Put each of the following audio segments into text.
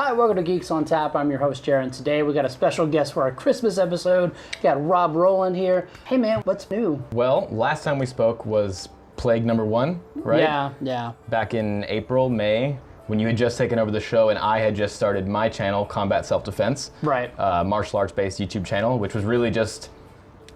Hi, welcome to Geeks on Tap. I'm your host, Jaret, and today we got a special guest for our Christmas episode. We got Rob Rowland here. Hey man, what's new? Well, last time we spoke was Plague #1, right? Yeah. Back in April, May, when you had just taken over the show and I had just started my channel, Combat Self-Defense. Right. Martial arts-based YouTube channel, which was really just,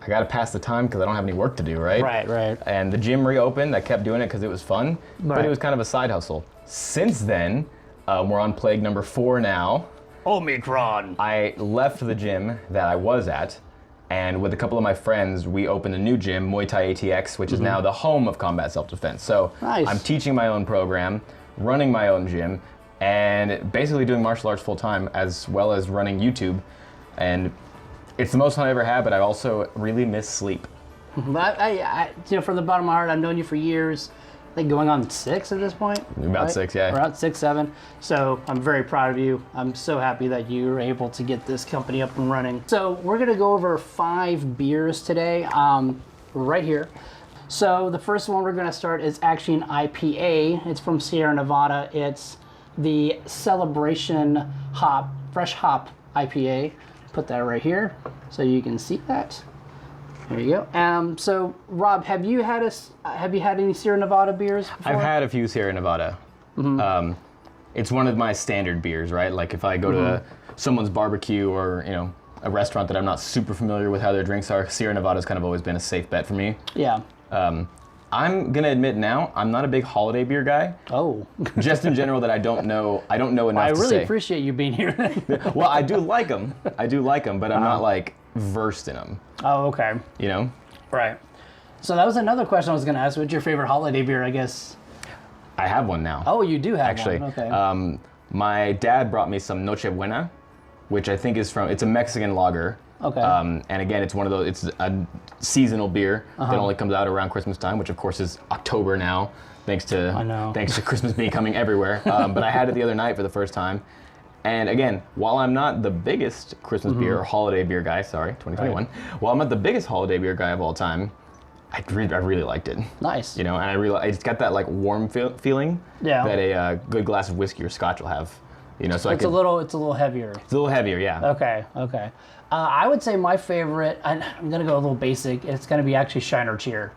I gotta pass the time because I don't have any work to do, right? Right. And the gym reopened. I kept doing it because it was fun, but it was kind of a side hustle. Since then, we're on Plague #4 now. Omicron. I left the gym that I was at, and with a couple of my friends, we opened a new gym, Muay Thai ATX, which is now the home of Combat Self-Defense. So I'm teaching my own program, running my own gym, and basically doing martial arts full time, as well as running YouTube. And it's the most fun I ever had, but I also really miss sleep. I from the bottom of my heart, I've known you for years. I think going on 6 at this point. About 6, yeah. Around 6, 7. So I'm very proud of you. I'm so happy that you were able to get this company up and running. So we're gonna go over 5 beers today, right here. So the first one we're gonna start is actually an IPA. It's from Sierra Nevada. It's the Celebration Hop, Fresh Hop IPA. Put that right here so you can see that. There you go. So Rob, have you had any Sierra Nevada beers before? I've had a few Sierra Nevada. It's one of my standard beers, right? Like if I go to someone's barbecue or a restaurant that I'm not super familiar with how their drinks are, Sierra Nevada's kind of always been a safe bet for me. Yeah. I'm gonna admit now, I'm not a big holiday beer guy. Oh. Just in general that I don't know enough to say. I really appreciate you being here. Well, I do like them, but I'm not like versed in them. Oh, okay. You know? Right. So that was another question I was gonna ask. What's your favorite holiday beer, I guess? I have one now. Oh, you do have actually, one. Okay. My dad brought me some Noche Buena, which I think it's a Mexican lager. Okay. And again, it's one of those, it's a seasonal beer that only comes out around Christmas time, which of course is October now, thanks to Christmas being coming everywhere. But I had it the other night for the first time. And again, while I'm not the biggest Christmas beer or holiday beer guy, sorry, 2021, while I'm not the biggest holiday beer guy of all time, I really liked it. Nice. And it's got that like warm feeling that a good glass of whiskey or scotch will have. So it's a little heavier. It's a little heavier, yeah. Okay. I would say my favorite, I'm gonna go a little basic, it's gonna be actually Shiner Cheer.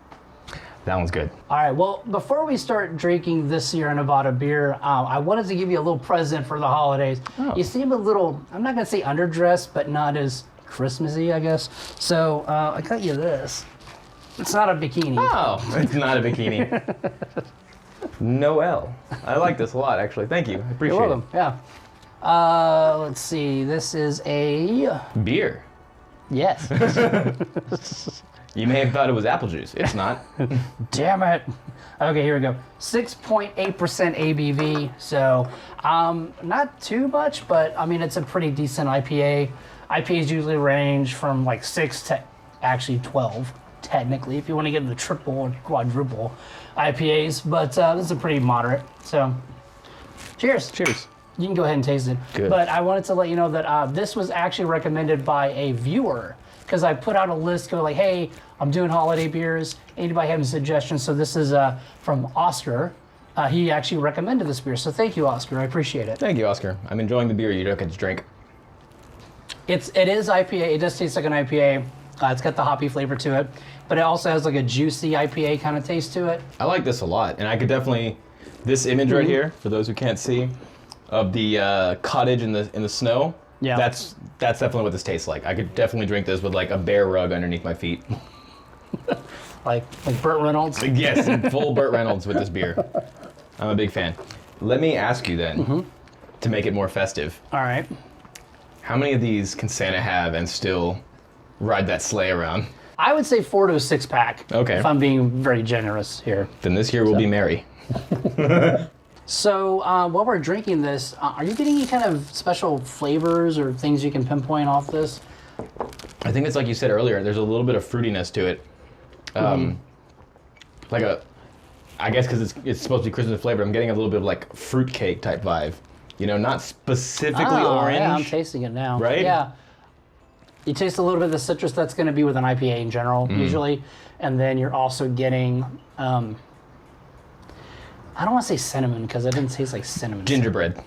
That one's good. All right, well, before we start drinking this Sierra Nevada beer, I wanted to give you a little present for the holidays. Oh. You seem a little, I'm not gonna say underdressed, but not as Christmassy, I guess. So I got you this. It's not a bikini. Oh, it's not a bikini. Noel. I like this a lot, actually. Thank you. I appreciate You're welcome. Yeah. Let's see. This is a beer. Yes. You may have thought it was apple juice. It's not. Damn it. Okay, here we go. 6.8% ABV. So, not too much, but I mean, it's a pretty decent IPA. IPAs usually range from like 6 to actually 12, technically, if you want to get the triple or quadruple IPAs. But this is a pretty moderate. So, cheers. Cheers. You can go ahead and taste it. Good. But I wanted to let you know that this was actually recommended by a viewer. Because I put out a list going like, hey, I'm doing holiday beers. Anybody have any suggestions? So this is from Oscar. He actually recommended this beer. So thank you, Oscar. I appreciate it. Thank you, Oscar. I'm enjoying the beer you don't get to drink. It is IPA. It does taste like an IPA. It's got the hoppy flavor to it. But it also has like a juicy IPA kind of taste to it. I like this a lot. And I could definitely, this image right here, for those who can't see, of the cottage in the snow. Yeah. That's definitely what this tastes like. I could definitely drink this with like a bear rug underneath my feet. like Burt Reynolds? Yes, full Burt Reynolds with this beer. I'm a big fan. Let me ask you then, to make it more festive. All right. How many of these can Santa have and still ride that sleigh around? I would say 4 to a 6-pack. Okay. If I'm being very generous here. Then this year will be merry. So while we're drinking this, are you getting any kind of special flavors or things you can pinpoint off this? I think it's like you said earlier, there's a little bit of fruitiness to it. Like I guess because it's supposed to be Christmas flavor, I'm getting a little bit of like fruitcake type vibe. Not specifically orange. Yeah, I'm tasting it now. Right? Yeah. You taste a little bit of the citrus that's going to be with an IPA in general, usually. And then you're also getting... I don't want to say cinnamon because it didn't taste like cinnamon. Gingerbread.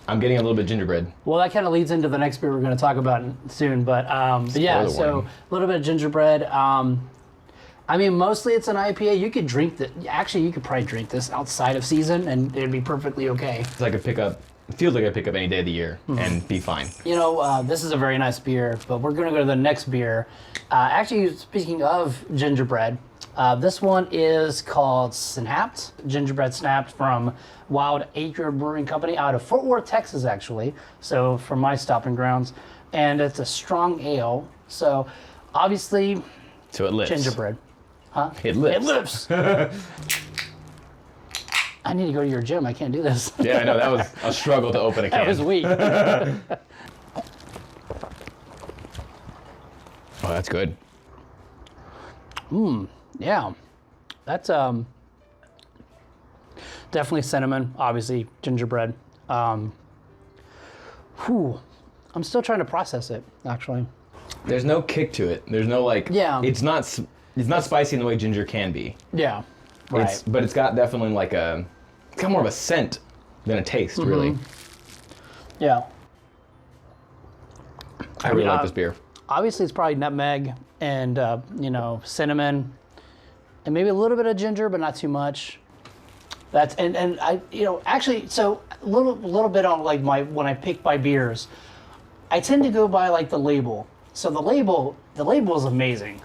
I'm getting a little bit gingerbread. Well, that kind of leads into the next beer we're going to talk about soon. But yeah, so a little bit of gingerbread. I mean, mostly it's an IPA. You could drink that. Actually, you could probably drink this outside of season, and it'd be perfectly okay. It's like it feels like I pick up any day of the year and be fine. You know, this is a very nice beer, but we're going to go to the next beer. Actually, speaking of gingerbread, this one is called Snapped, Gingerbread Snapped from Wild Acre Brewing Company out of Fort Worth, Texas, actually. So from my stomping grounds. And it's a strong ale. So obviously, so it lifts. Gingerbread. Huh? It lifts. It lifts. I need to go to your gym. I can't do this. Yeah, I know. That was a struggle to open a can. That was weak. Oh, that's good. Yeah. That's definitely cinnamon, obviously gingerbread. I'm still trying to process it, actually. There's no kick to it. There's no it's not spicy in the way ginger can be. Yeah. Right. But it's got definitely it's got more of a scent than a taste, really. Yeah. I really like this beer. Obviously, it's probably nutmeg and cinnamon, and maybe a little bit of ginger, but not too much. That's and I actually so a little bit on when I pick my beers, I tend to go by the label. So the label is amazing.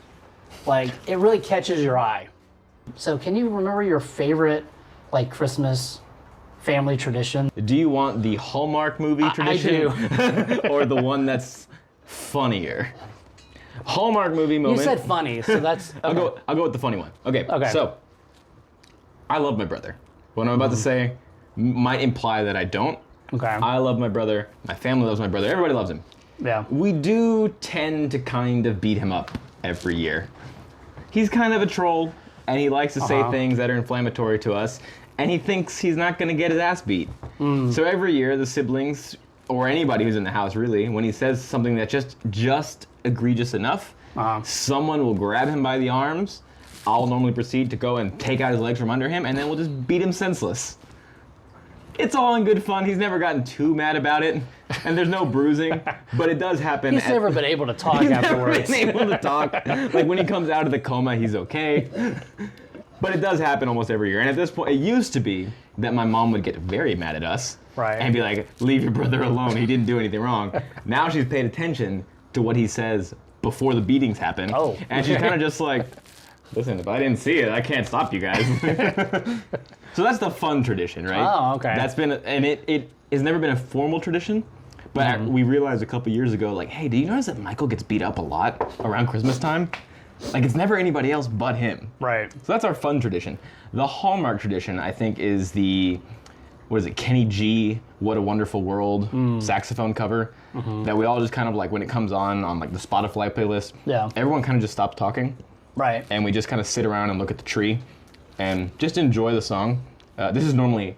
It really catches your eye. So can you remember your favorite Christmas family tradition? Do you want the Hallmark movie tradition? I do. Or the one that's funnier? Hallmark movie moment. You said funny, so that's okay. I'll go with the funny one. Okay. So I love my brother. What I'm about to say might imply that I don't. Okay. I love my brother. My family loves my brother. Everybody loves him. Yeah. We do tend to kind of beat him up every year. He's kind of a troll, and he likes to say things that are inflammatory to us, and he thinks he's not going to get his ass beat. So every year, the siblings, or anybody who's in the house really, when he says something that's just egregious enough, someone will grab him by the arms. I'll normally proceed to go and take out his legs from under him, and then we'll just beat him senseless. It's all in good fun. He's never gotten too mad about it, and there's no bruising, but it does happen. He's never been able to talk afterwards. He's never been able to talk. When he comes out of the coma, he's okay. But it does happen almost every year. And at this point, it used to be that my mom would get very mad at us. Right. And be like, leave your brother alone. He didn't do anything wrong. Now she's paid attention to what he says before the beatings happen. Oh. And she's kind of just like, listen, if I didn't see it, I can't stop you guys. So that's the fun tradition, right? Oh, okay. That's been, and it has never been a formal tradition, but we realized a couple years ago, hey, do you notice that Michael gets beat up a lot around Christmas time? It's never anybody else but him. Right. So that's our fun tradition. The Hallmark tradition, I think, is Kenny G, What a Wonderful World saxophone cover that we all just kind of when it comes on the Spotify playlist, everyone kind of just stops talking. Right. And we just kind of sit around and look at the tree and just enjoy the song. This is normally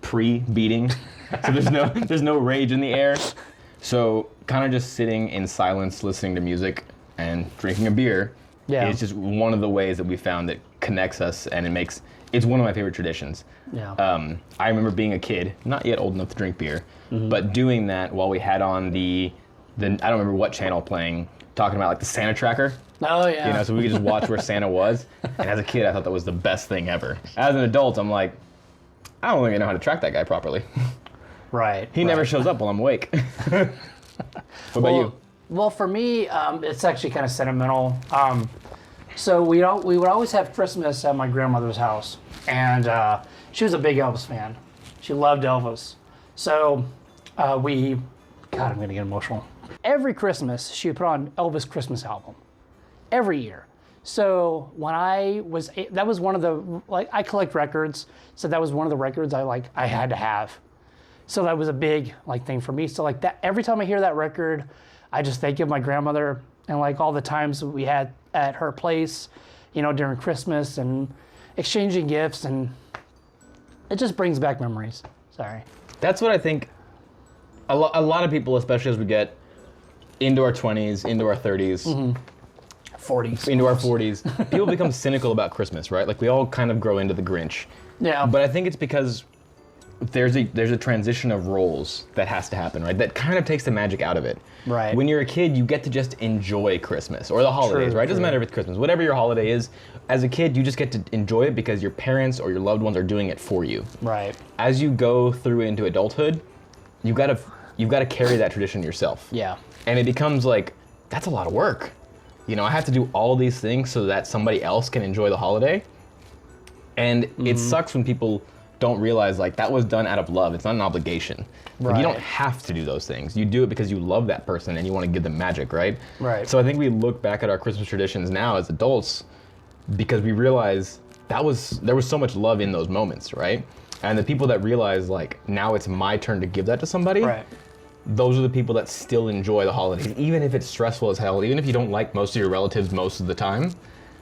pre-beating, so there's no rage in the air. So kind of just sitting in silence, listening to music and drinking a beer is just one of the ways that we found that connects us, and it's one of my favorite traditions. Yeah. I remember being a kid, not yet old enough to drink beer, but doing that while we had on the I don't remember what channel playing, talking about the Santa tracker. Oh yeah. So we could just watch where Santa was. And as a kid, I thought that was the best thing ever. As an adult, I'm like, I don't think I know how to track that guy properly. Right. He never shows up while I'm awake. What about you? Well, for me, it's actually kind of sentimental. So we would always have Christmas at my grandmother's house, and she was a big Elvis fan. She loved Elvis. So God, I'm gonna get emotional. Every Christmas, she would put on Elvis Christmas album. Every year. So when that was one of the, I collect records, so that was one of the records I had to have. So that was a big thing for me. So that every time I hear that record, I just think of my grandmother and all the times we had at her place, during Christmas and exchanging gifts, and it just brings back memories. Sorry. That's what I think a lot of people, especially as we get into our 20s, into our 30s, 40s. Into our 40s, people become cynical about Christmas, right? We all kind of grow into the Grinch. Yeah. But I think it's because there's a transition of roles that has to happen, right? That kind of takes the magic out of it. Right. When you're a kid, you get to just enjoy Christmas or the holidays, right? It doesn't matter if it's Christmas, whatever your holiday is. As a kid, you just get to enjoy it because your parents or your loved ones are doing it for you. Right. As you go through into adulthood, you've got to carry that tradition yourself. Yeah. And it becomes like, that's a lot of work. You know, I have to do all these things so that somebody else can enjoy the holiday. And it sucks when people don't realize like that was done out of love. It's not an obligation. Like, you don't have to do those things. You do it because you love that person and you want to give them magic, right? Right. So I think we look back at our Christmas traditions now as adults because we realize there was so much love in those moments, right? And the people that realize like now it's my turn to give that to somebody. Right. Those are the people that still enjoy the holidays, even if it's stressful as hell, even if you don't like most of your relatives most of the time.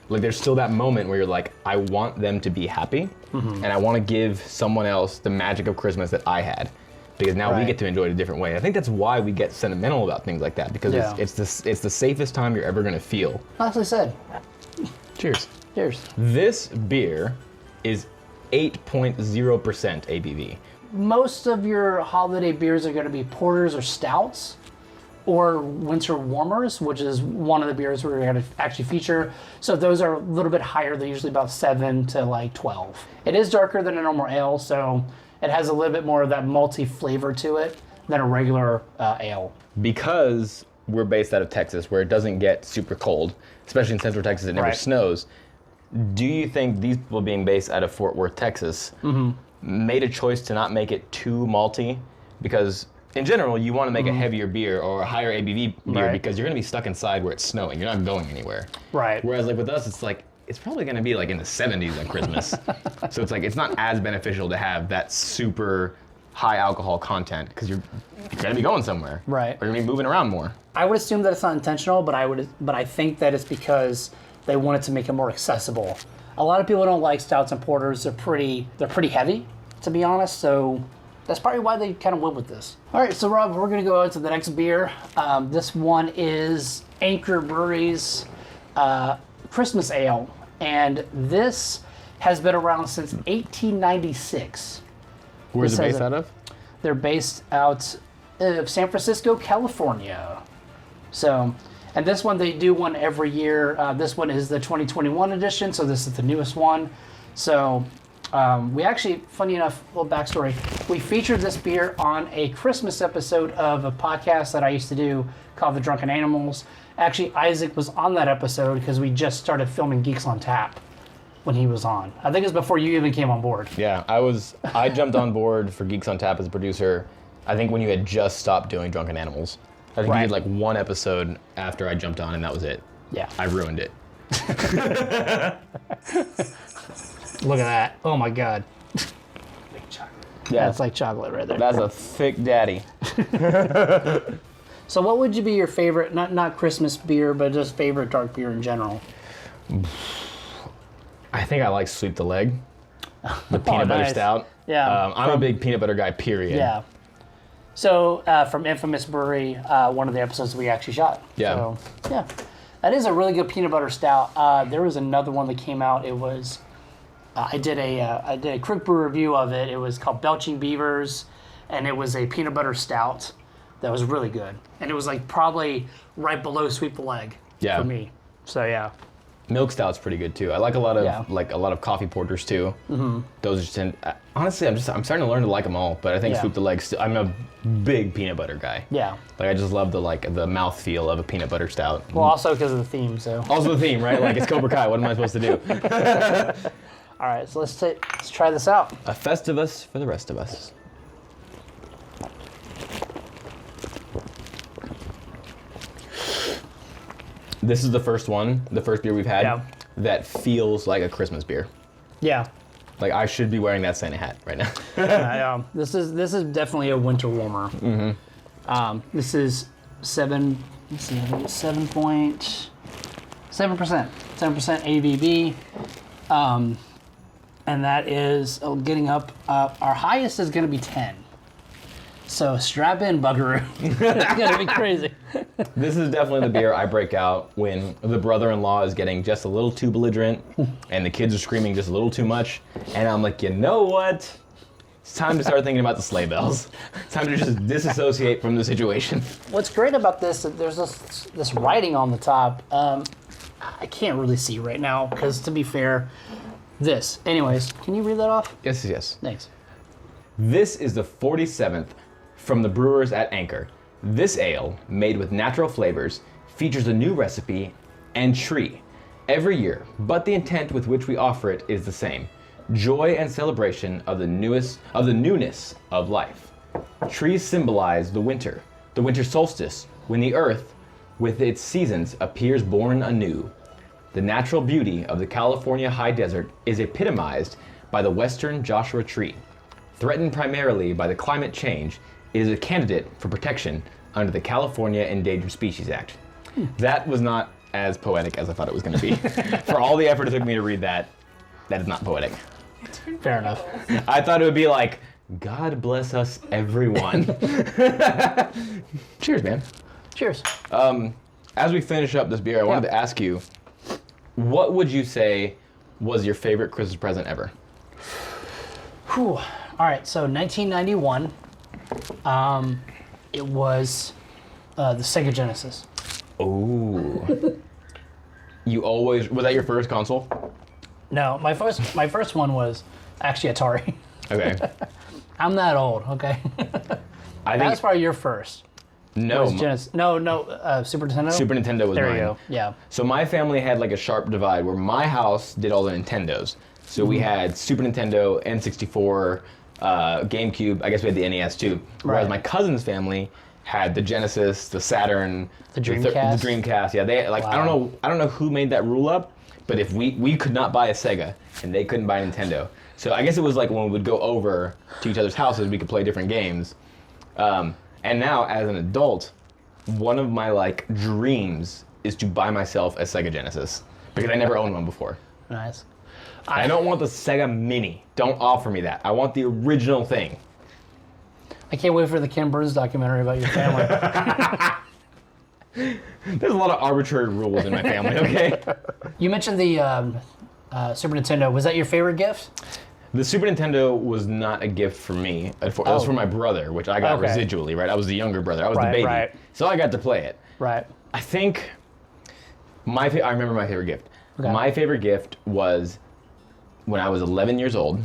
Like there's still that moment where you're like, I want them to be happy, and I want to give someone else the magic of Christmas that I had, because now we get to enjoy it a different way. I think that's why we get sentimental about things like that, because it's the safest time you're ever gonna feel. Nicely said. Cheers. Cheers. This beer is 8.0% ABV. Most of your holiday beers are going to be porters or stouts or winter warmers, which is one of the beers we're going to actually feature. So those are a little bit higher. They're usually about 7 to like 12. It is darker than a normal ale, so it has a little bit more of that malty flavor to it than a regular ale. Because we're based out of Texas, where it doesn't get super cold, especially in Central Texas, it never snows. Do you think these people being based out of Fort Worth, Texas, made a choice to not make it too malty? Because in general, you want to make a heavier beer or a higher ABV beer because you're going to be stuck inside where it's snowing. You're not going anywhere. Right. Whereas like with us, it's like, it's probably going to be like in the 70s on Christmas. So it's like, it's not as beneficial to have that super high alcohol content because you're going to be going somewhere. Right. Or you're going to be moving around more. I would assume that it's not intentional, but I think that it's because they wanted to make it more accessible. A lot of people don't like stouts and porters. They're pretty heavy, to be honest. So that's probably why they kind of went with this. All right, so Rob, we're gonna go on to the next beer. This one is Acre Brewery's Christmas Ale, and this has been around since 1896. Where's it based out of? They're based out of San Francisco, California. So, and this one, they do one every year. This one is the 2021 edition, so this is the newest one. So we actually, funny enough, little backstory, we featured this beer on a Christmas episode of a podcast that I used to do called The Drunken Animals. Actually, Isaac was on that episode because we just started filming Geeks on Tap when he was on. I think it was before you even came on board. Yeah, I jumped on board for Geeks on Tap as a producer, I think when you had just stopped doing Drunken Animals. I think you did like one episode after I jumped on and that was it. Yeah. I ruined it. Look at that. Oh my God. Big chocolate. Yeah, it's like chocolate right there. That's a thick daddy. So what would you be your favorite, not Christmas beer, but just favorite dark beer in general? I think I like Sweep the Leg. The peanut butter stout. Yeah. I'm a big peanut butter guy, period. Yeah. So from Infamous Brewery, one of the episodes we actually shot. Yeah. So, yeah. That is a really good peanut butter stout. There was another one that came out. It was, I did a quick brew review of it. It was called Belching Beavers, and it was a peanut butter stout that was really good. And it was like probably right below Sweep the Leg for me. So yeah. Milk stout's pretty good too. I like a lot of coffee porters too. Mm-hmm. Those are honestly, I'm starting to learn to like them all. But I think Sweep the Leg. I'm a big peanut butter guy. Yeah. Like I just love the mouthfeel of a peanut butter stout. Well, also because of the theme. So. Also the theme, right? Like it's Cobra Kai. What am I supposed to do? All right, so let's try this out. A Festivus for the rest of us. This is the first beer we've had that feels like a Christmas beer. Yeah. Like I should be wearing that Santa hat right now. This is definitely a winter warmer. Mm-hmm. This is 7.7% ABV. And that is getting up. Our highest is going to be 10. So strap in, Buckaroo. It's going to be crazy. This is definitely the beer I break out when the brother-in-law is getting just a little too belligerent and the kids are screaming just a little too much. And I'm like, you know what? It's time to start thinking about the sleigh bells. It's time to just disassociate from the situation. What's great about this, there's this writing on the top. I can't really see right now because, to be fair, this. Anyways, can you read that off? Yes, yes. Thanks. This is the 47th from the brewers at Acre. This ale, made with natural flavors, features a new recipe and tree every year, but the intent with which we offer it is the same. Joy and celebration of the newness of life. Trees symbolize the winter solstice, when the earth, with its seasons, appears born anew. The natural beauty of the California high desert is epitomized by the western Joshua tree. Threatened primarily by the climate change, it is a candidate for protection under the California Endangered Species Act. That was not as poetic as I thought it was going to be. For all the effort it took me to read that, that is not poetic. Fair enough. I thought it would be like, God bless us, everyone. Cheers, man. Cheers. As we finish up this beer, I wanted to ask you, what would you say was your favorite Christmas present ever? Whew. All right, so 1991, it was the Sega Genesis. Oh. Was that your first console? No, my first one was actually Atari. Okay. I'm that old, okay? That's probably your first. No. Super Nintendo? Super Nintendo was there mine. There you go, yeah. So my family had like a sharp divide where my house did all the Nintendos. So we had Super Nintendo, N64, GameCube, I guess we had the NES too. Whereas my cousin's family had the Genesis, the Saturn, the Dreamcast. The Dreamcast, yeah. They like wow. I don't know who made that rule up, but if we could not buy a Sega and they couldn't buy a Nintendo. So I guess it was like when we would go over to each other's houses, we could play different games. And now as an adult, one of my like dreams is to buy myself a Sega Genesis because I never owned one before. Nice. I don't want the Sega Mini. Don't offer me that. I want the original thing. I can't wait for the Ken Burns documentary about your family. There's a lot of arbitrary rules in my family, okay? You mentioned the Super Nintendo. Was that your favorite gift? The Super Nintendo was not a gift for me. It was for my brother, which I got residually, right? I was the younger brother. I was the baby. Right. So I got to play it. Right. I think I remember my favorite gift. Okay. My favorite gift was when I was 11 years old,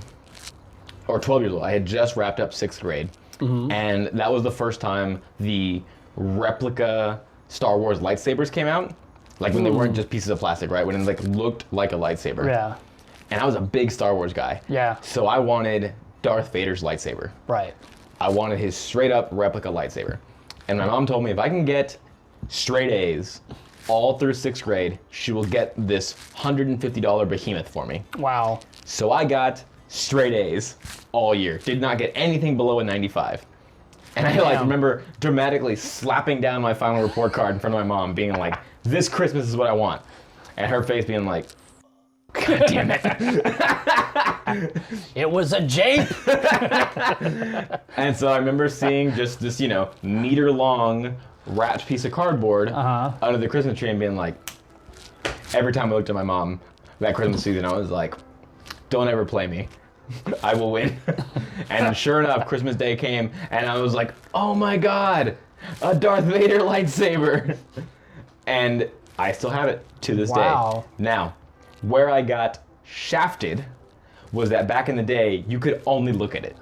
or 12 years old. I had just wrapped up 6th grade. Mm-hmm. And that was the first time the replica Star Wars lightsabers came out. Like when they weren't just pieces of plastic, right? When it like looked like a lightsaber. Yeah. And I was a big Star Wars guy. Yeah. So I wanted Darth Vader's lightsaber. Right. I wanted his straight up replica lightsaber. And my mom told me if I can get straight A's all through 6th grade, she will get this $150 behemoth for me. Wow. So I got straight A's all year. Did not get anything below a 95. And I like remember dramatically slapping down my final report card in front of my mom, being like, "This Christmas is what I want," and her face being like, "God damn it!" It was a jape. And so I remember seeing just this, meter-long wrapped piece of cardboard under the Christmas tree and being like, every time I looked at my mom that Christmas season, I was like, "Don't ever play me. I will win." And sure enough, Christmas Day came, and I was like, "Oh my God, a Darth Vader lightsaber!" And I still have it to this day. Now, where I got shafted was that back in the day, you could only look at it.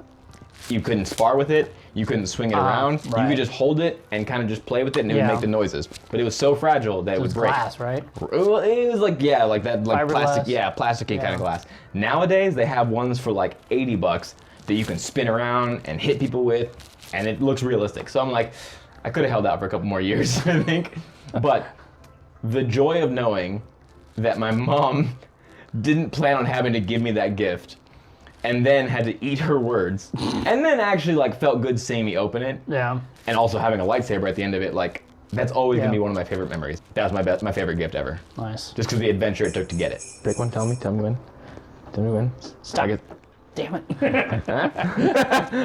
You couldn't spar with it. You couldn't swing it around. Right. You could just hold it and kind of just play with it, and it would make the noises. But it was so fragile that it would break. Glass, right? It was like that, like plastic, glass. Plasticky kind of glass. Nowadays, they have ones for like $80 that you can spin around and hit people with, and it looks realistic. So I'm like, I could have held out for a couple more years, I think. But the joy of knowing that my mom didn't plan on having to give me that gift, and then had to eat her words, and then actually like felt good seeing me open it. Yeah. And also having a lightsaber at the end of it, like that's always gonna be one of my favorite memories. That was my favorite gift ever. Nice. Just because the adventure it took to get it. Pick one. Tell me when. Stop it. Damn it.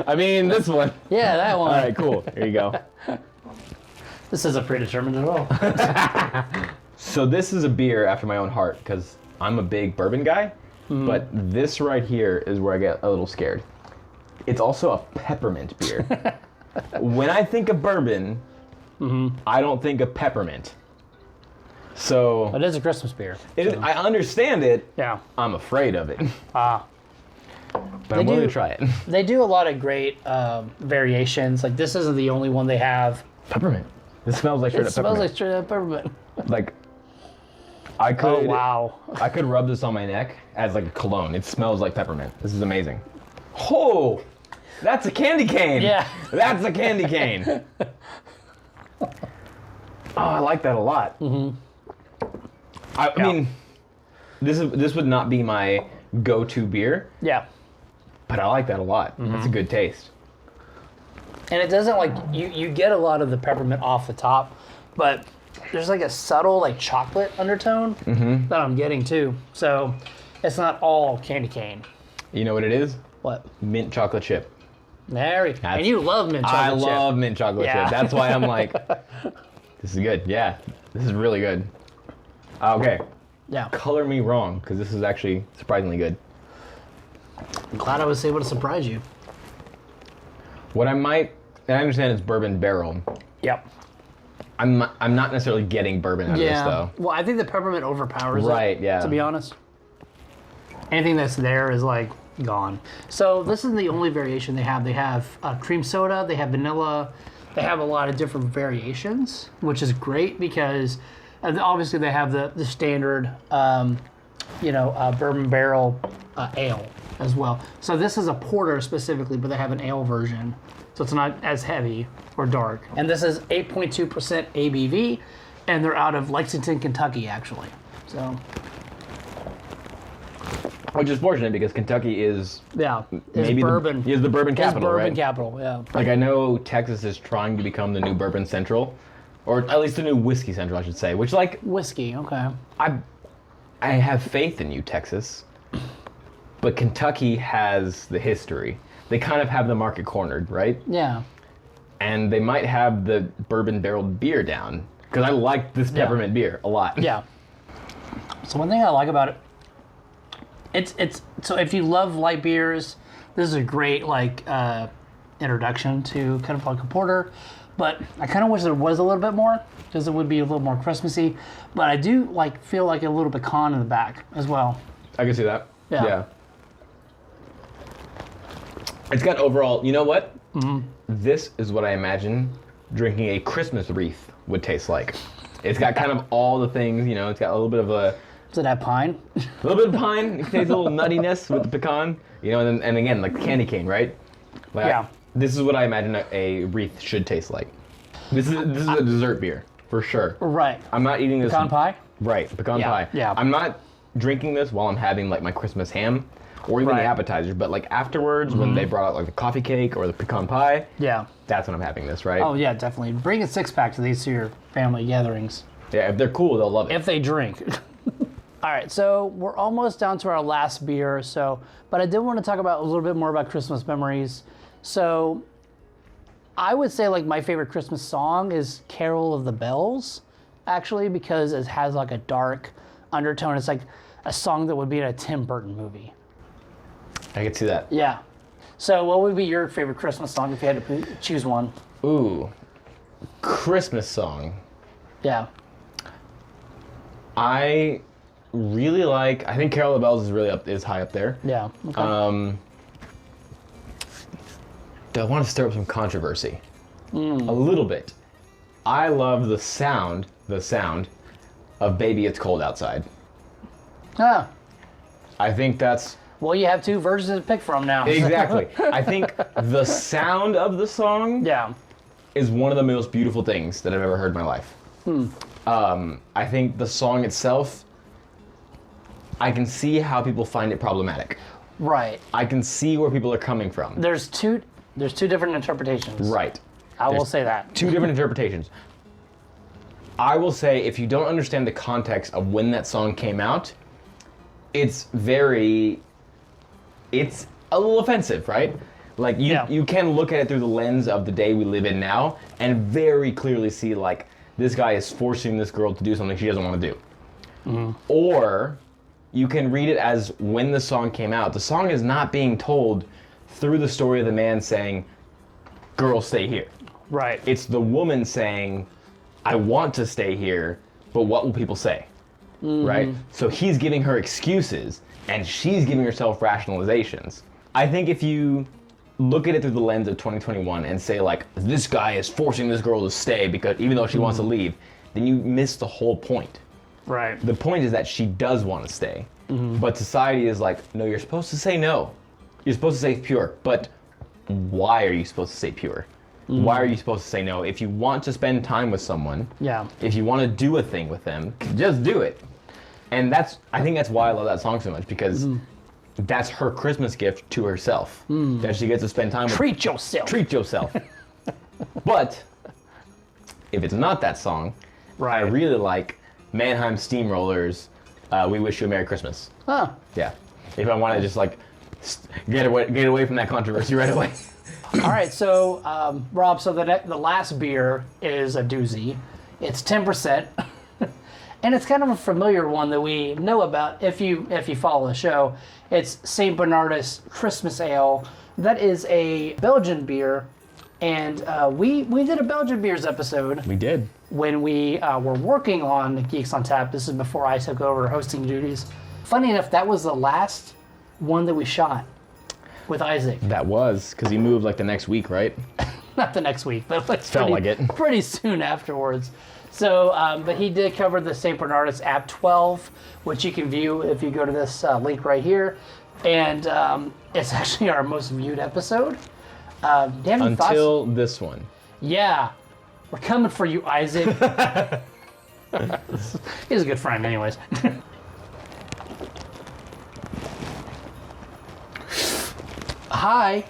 I mean this one. Yeah, that one. All right, cool. Here you go. This isn't predetermined at all. So this is a beer after my own heart because I'm a big bourbon guy. But this right here is where I get a little scared. It's also a peppermint beer. When I think of bourbon, I don't think of peppermint. So it is a Christmas beer. I understand it. Yeah. I'm afraid of it. Ah. But I'm willing to try it. They do a lot of great variations. Like this isn't the only one they have. Peppermint. This smells like straight up peppermint. It smells like straight up peppermint. Like, I could. Oh wow. I could rub this on my neck as like a cologne. It smells like peppermint. This is amazing. Oh, that's a candy cane. Yeah. That's a candy cane. Oh, I like that a lot. I mean, this would not be my go-to beer. Yeah. But I like that a lot. That's a good taste. And it doesn't like you get a lot of the peppermint off the top, but there's like a subtle like chocolate undertone that I'm getting too. So it's not all candy cane. You know what it is? What? Mint chocolate chip. There we go. And you love mint chocolate chip. I love mint chocolate chip. That's why I'm like, this is good. Yeah, this is really good. Okay. Yeah. Color me wrong, because this is actually surprisingly good. I'm glad I was able to surprise you. What I might, and I understand it's bourbon barrel. Yep. I'm not necessarily getting bourbon out of this though. Well, I think the peppermint overpowers it. Right, yeah. To be honest. Anything that's there is like gone. So this is the only variation they have. They have cream soda, they have vanilla, they have a lot of different variations, which is great because obviously they have the standard, bourbon barrel ale as well. So this is a porter specifically, but they have an ale version. So it's not as heavy or dark. And this is 8.2% ABV, and they're out of Lexington, Kentucky, actually. So, which is fortunate because Kentucky is maybe bourbon. Is the bourbon capital, bourbon right? capital, yeah. Like I know Texas is trying to become the new bourbon central, or at least the new whiskey central, I should say. Which like whiskey, okay. I have faith in you, Texas, but Kentucky has the history. They kind of have the market cornered, right? Yeah. And they might have the bourbon barreled beer down because I like this peppermint beer a lot. Yeah. So one thing I like about it, it's so if you love light beers, this is a great like introduction to kind of like a porter. But I kind of wish there was a little bit more because it would be a little more Christmassy. But I do like feel like a little pecan in the back as well. I can see that. Yeah. It's got overall, you know what? This is what I imagine drinking a Christmas wreath would taste like. It's got kind of all the things, it's got a little bit of a... Does it have pine? A little bit of pine. It tastes a little nuttiness with the pecan. And again, like candy cane, right? Like this is what I imagine a wreath should taste like. This is a dessert beer, for sure. Right. I'm not eating this... Pecan pie? Right, pecan pie. Yeah. I'm not drinking this while I'm having like my Christmas ham. Or even the appetizers, but like afterwards when they brought out like the coffee cake or the pecan pie, that's when I'm having this, right? Oh yeah, definitely. Bring a 6-pack to these to your family gatherings. Yeah, if they're cool, they'll love it. If they drink. All right, so we're almost down to our last beer, but I did want to talk about a little bit more about Christmas memories. So I would say like my favorite Christmas song is Carol of the Bells, actually, because it has like a dark undertone. It's like a song that would be in a Tim Burton movie. I could see that. Yeah. So what would be your favorite Christmas song if you had to choose one? Ooh, Christmas song. Yeah. I really like, I think Carol of the Bells is high up there. Yeah. Okay. Do I want to stir up some controversy? A little bit. I love the sound of Baby It's Cold Outside. Ah. I think that's... Well, you have two versions to pick from now. Exactly. I think the sound of the song is one of the most beautiful things that I've ever heard in my life. I think the song itself, I can see how people find it problematic. Right. I can see where people are coming from. There's two different interpretations. Right. I will say that. Two different interpretations. I will say if you don't understand the context of when that song came out, it's a little offensive, right? Like you can look at it through the lens of the day we live in now and very clearly see like this guy is forcing this girl to do something she doesn't want to do. Or you can read it as when the song came out. The song is not being told through the story of the man saying, girls stay here. Right. It's the woman saying, I want to stay here, but what will people say? Right? So he's giving her excuses, and she's giving herself rationalizations. I think if you look at it through the lens of 2021 and say, like, this guy is forcing this girl to stay because even though she wants to leave, then you miss the whole point. Right. The point is that she does want to stay. But society is like, no, you're supposed to say no. You're supposed to say pure. But why are you supposed to say pure? Why are you supposed to say no? If you want to spend time with someone, if you want to do a thing with them, just do it. And I think that's why I love that song so much, because that's her Christmas gift to herself, that she gets to spend time with. Treat yourself. Treat yourself. But if it's not that song, I really like Mannheim Steamrollers, We Wish You a Merry Christmas. Huh. Yeah. If I want to just like get away from that controversy right away. All right, so Rob, so the last beer is a doozy. It's 10%, and it's kind of a familiar one that we know about if you follow the show. It's St. Bernardus Christmas Ale. That is a Belgian beer, and we did a Belgian beers episode. We did. When we were working on Geeks on Tap. This is before I took over hosting duties. Funny enough, that was the last one that we shot with Isaac. That was, because he moved like the next week, right? Not the next week, but like Felt like it. Pretty soon afterwards. So, but he did cover the St. Bernardus App 12, which you can view if you go to this link right here. And it's actually our most viewed episode. Do you have any Until thoughts? this one. Yeah. We're coming for you, Isaac. He's a good friend anyways. Hi.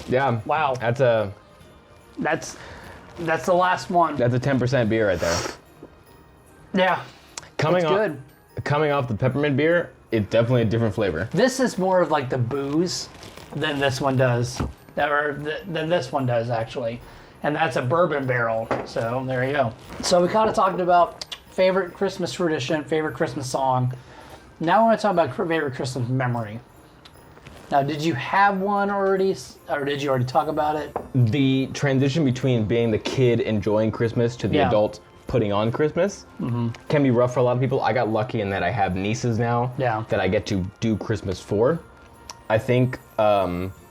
Yeah. Wow. That's a the last one. That's a 10% beer right there. Yeah. Coming off the peppermint beer, it's definitely a different flavor. This is more of like the booze than this one does. Than this one does actually. And that's a bourbon barrel. So there you go. So we kind of talked about favorite Christmas tradition, favorite Christmas song. Now I want to talk about favorite Christmas memory. Now, did you have one already, or did you already talk about it? The transition between being the kid enjoying Christmas to the adult putting on Christmas can be rough for a lot of people. I got lucky in that I have nieces now that I get to do Christmas for. I think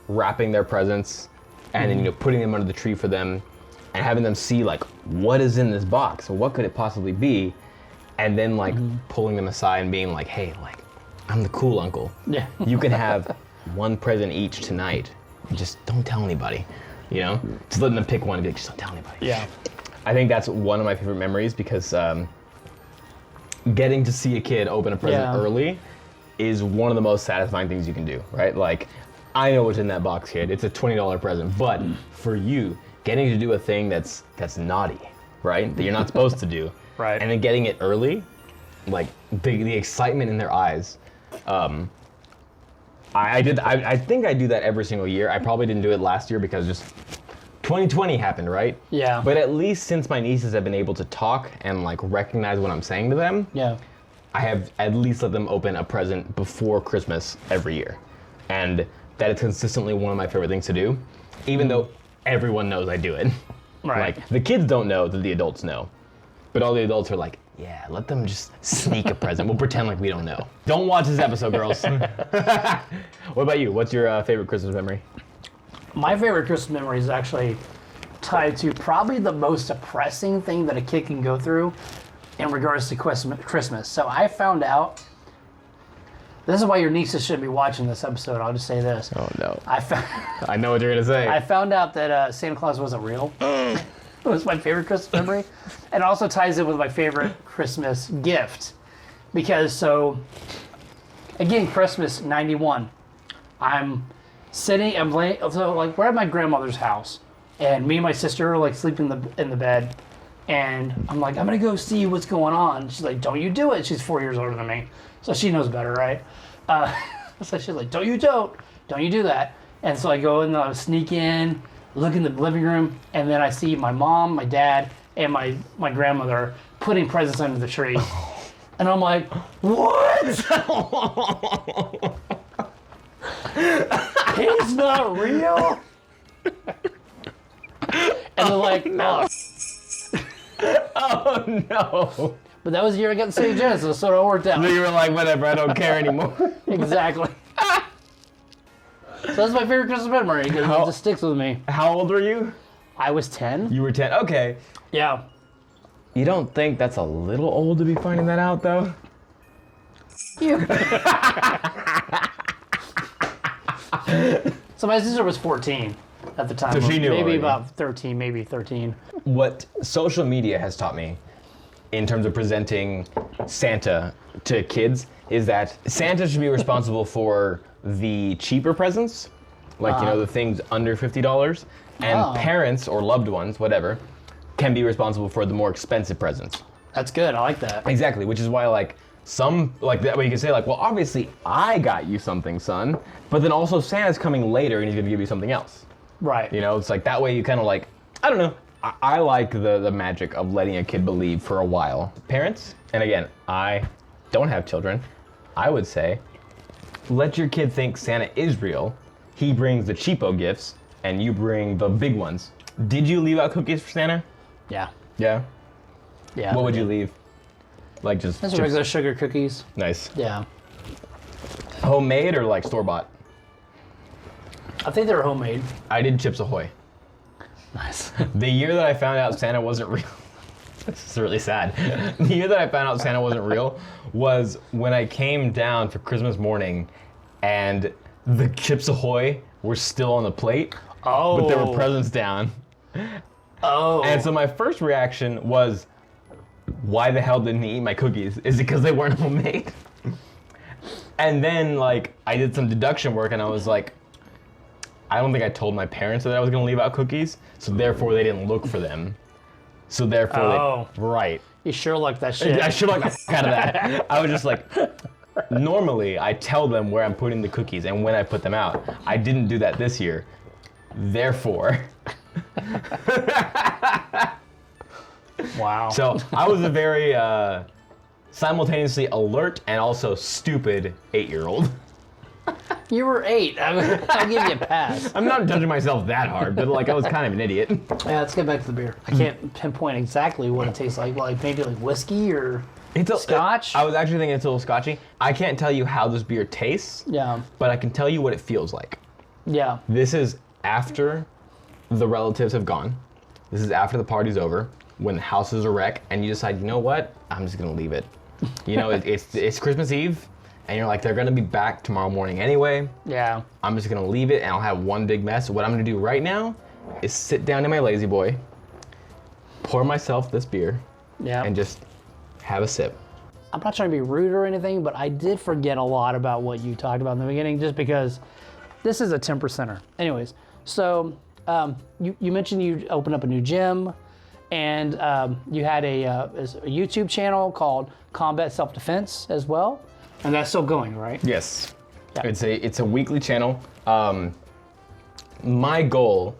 wrapping their presents and then putting them under the tree for them and having them see like what is in this box, or what could it possibly be, and then like pulling them aside and being like, hey, like I'm the cool uncle. Yeah, you can have one present each tonight. Just don't tell anybody, Just letting them pick one and be like, just don't tell anybody. Yeah. I think that's one of my favorite memories because getting to see a kid open a present early is one of the most satisfying things you can do, right? Like, I know what's in that box, kid. It's a $20 present, but for you, getting to do a thing that's naughty, right? That you're not supposed to do. Right. And then getting it early, like the excitement in their eyes. I think I do that every single year. I probably didn't do it last year because just 2020 happened, right? Yeah. But at least since my nieces have been able to talk and like recognize what I'm saying to them, I have at least let them open a present before Christmas every year. And that is consistently one of my favorite things to do, even though everyone knows I do it. Right. Like, the kids don't know that the adults know. But all the adults are like, yeah, let them just sneak a present. We'll pretend like we don't know. Don't watch this episode, girls. What about you? What's your favorite Christmas memory? My favorite Christmas memory is actually tied to probably the most depressing thing that a kid can go through in regards to Christmas. So I found out, this is why your nieces should be watching this episode, I'll just say this. Oh no. I know what you're gonna say. I found out that Santa Claus wasn't real. It was my favorite Christmas memory. And it also ties in with my favorite Christmas gift. Because again, Christmas 91. I'm laying, so like we're at my grandmother's house. And me and my sister are like sleeping in the bed. And I'm like, I'm gonna go see what's going on. She's like, don't you do it. She's 4 years older than me. So she knows better, right? So she's like, don't you do that. And so I go and I sneak in, look in the living room, and then I see my mom, my dad, and my grandmother putting presents under the tree. And I'm like, what? He's not real. And they're like, no. Oh no. But that was the year I got the St. Genesis, so it worked out. So you were like, whatever, I don't care anymore. Exactly. So that's my favorite Christmas memory because it just sticks with me. How old were you? I was 10. You were 10. Okay. Yeah. You don't think that's a little old to be finding that out, though? You. So my sister was 14 at the time. So she knew maybe already. about 13, maybe 13. What social media has taught me in terms of presenting Santa to kids is that Santa should be responsible for the cheaper presents, like, the things under $50, and parents or loved ones, whatever, can be responsible for the more expensive presents. That's good. I like that. Exactly, which is why, like, that way you can say, like, well, obviously I got you something, son, but then also Santa's coming later and he's gonna give you something else. Right. It's like that way you kind of like, I don't know. I like the magic of letting a kid believe for a while. Parents, and again, I don't have children, I would say, let your kid think Santa is real. He brings the cheapo gifts and you bring the big ones. Did you leave out cookies for Santa? Yeah. Yeah? Yeah. What would you leave? Like just Just regular sugar cookies. Nice. Yeah. Homemade or like store-bought? I think they were homemade. I did Chips Ahoy. Nice. The year that I found out Santa wasn't real, this is really sad. The year that I found out Santa wasn't real was when I came down for Christmas morning and the Chips Ahoy were still on the plate, but there were presents down. Oh. And so my first reaction was, why the hell didn't he eat my cookies? Is it because they weren't homemade? And then, like, I did some deduction work and I was like, I don't think I told my parents that I was going to leave out cookies, so therefore they didn't look for them. So therefore right. You sure like that shit. I sure like the f*** out of that. I was just like, normally I tell them where I'm putting the cookies and when I put them out. I didn't do that this year. Therefore. Wow. So I was a very simultaneously alert and also stupid 8-year-old. You were 8. I'll give you a pass. I'm not judging myself that hard, but like I was kind of an idiot. Yeah, let's get back to the beer. I can't pinpoint exactly what it tastes like. Like maybe like whiskey or scotch? I was actually thinking it's a little scotchy. I can't tell you how this beer tastes, but I can tell you what it feels like. Yeah. This is after the relatives have gone. This is after the party's over, when the house is a wreck, and you decide, you know what? I'm just gonna leave it. It's Christmas Eve, and you're like, they're gonna be back tomorrow morning anyway. Yeah. I'm just gonna leave it, and I'll have one big mess. What I'm gonna do right now is sit down in my lazy boy, pour myself this beer, and just have a sip. I'm not trying to be rude or anything, but I did forget a lot about what you talked about in the beginning, just because this is a 10%er. Anyways, so you mentioned you opened up a new gym, and you had a YouTube channel called Combat Self-Defense as well, and that's still going, right? Yes. Yeah. It's a weekly channel. My goal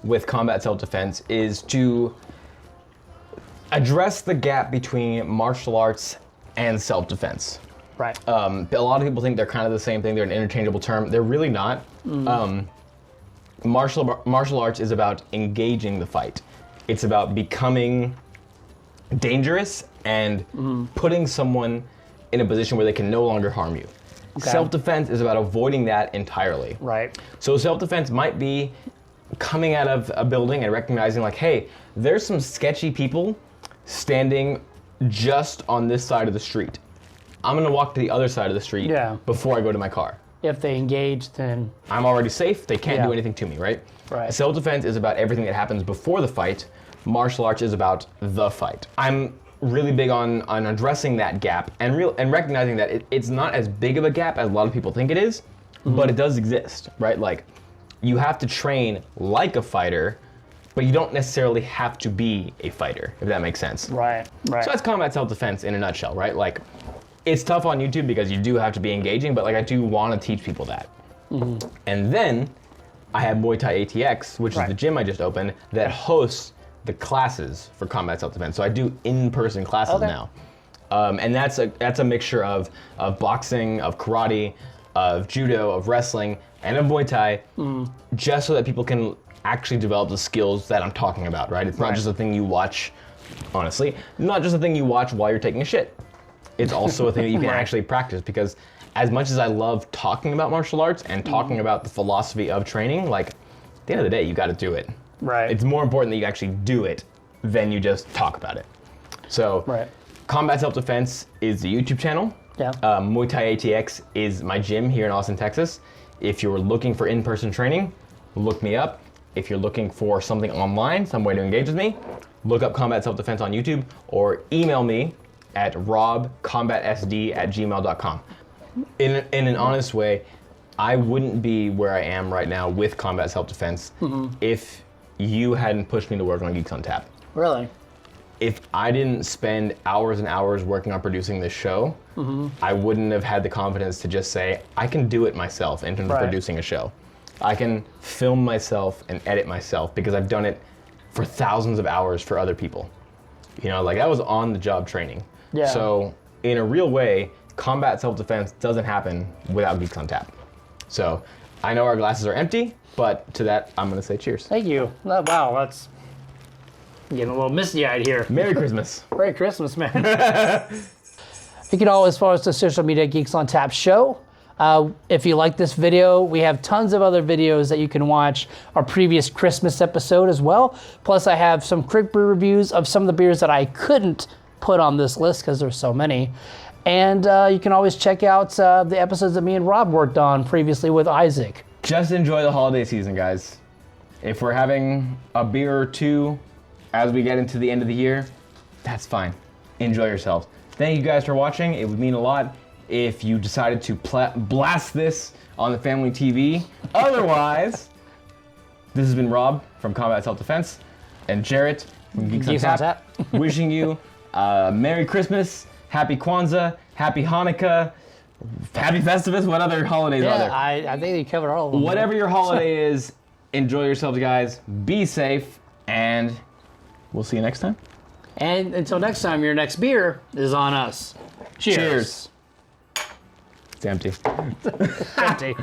with Combat Self-Defense is to address the gap between martial arts and self-defense. Right. A lot of people think they're kind of the same thing. They're an interchangeable term. They're really not. Martial arts is about engaging the fight. It's about becoming dangerous and putting someone in a position where they can no longer harm you. Okay. Self-defense is about avoiding that entirely. Right. So self-defense might be coming out of a building and recognizing like, hey, there's some sketchy people standing just on this side of the street. I'm gonna walk to the other side of the street before I go to my car. If they engage, then I'm already safe. They can't do anything to me, right? Right. Self-defense is about everything that happens before the fight. Martial arts is about the fight. I'm really big on addressing that gap and recognizing that it's not as big of a gap as a lot of people think it is, but it does exist, right? Like, you have to train like a fighter, but you don't necessarily have to be a fighter, if that makes sense. Right. So that's combat self-defense in a nutshell, right? Like, it's tough on YouTube because you do have to be engaging, but like I do want to teach people that. And then I have Muay Thai ATX, which is the gym I just opened, that hosts the classes for combat self-defense. So I do in-person classes now. And that's a mixture of boxing, of karate, of judo, of wrestling, and of Muay Thai, just so that people can actually develop the skills that I'm talking about, right? It's not just a thing you watch, honestly, not just a thing you watch while you're taking a shit. It's also a thing that you can actually practice, because as much as I love talking about martial arts and talking about the philosophy of training, like, at the end of the day, you got to do it. Right. It's more important that you actually do it than you just talk about it. So, Combat Self-Defense is the YouTube channel. Yeah. Muay Thai ATX is my gym here in Austin, Texas. If you're looking for in-person training, look me up. If you're looking for something online, some way to engage with me, look up Combat Self-Defense on YouTube or email me at robcombatsd@gmail.com. In an honest way, I wouldn't be where I am right now with Combat Self-Defense if you hadn't pushed me to work on Geeks on Tap. Really? If I didn't spend hours and hours working on producing this show, I wouldn't have had the confidence to just say, I can do it myself in terms of producing a show. I can film myself and edit myself because I've done it for thousands of hours for other people. You know, like that was on the job training. Yeah. So in a real way, Combat Self-Defense doesn't happen without Geeks on Tap. So I know our glasses are empty, but to that, I'm gonna say cheers. Thank you. Wow, that's getting a little misty-eyed here. Merry Christmas. Merry Christmas, man. You can always follow us to social media, Geeks on Tap Show. If you like this video, we have tons of other videos that you can watch. Our previous Christmas episode as well. Plus, I have some quick brew reviews of some of the beers that I couldn't put on this list because there's so many. And you can always check out the episodes that me and Rob worked on previously with Isaac. Just enjoy the holiday season, guys. If we're having a beer or two as we get into the end of the year, that's fine. Enjoy yourselves. Thank you guys for watching. It would mean a lot if you decided to blast this on the family TV. Otherwise, this has been Rob from Combat Self-Defense and Jaret from Geeks on Tap. Wishing you Merry Christmas, Happy Kwanzaa, Happy Hanukkah, Happy Festivus. What other holidays are there? I think you covered all of them. Whatever your holiday is, enjoy yourselves, guys. Be safe, and we'll see you next time. And until next time, your next beer is on us. Cheers. It's empty. Empty.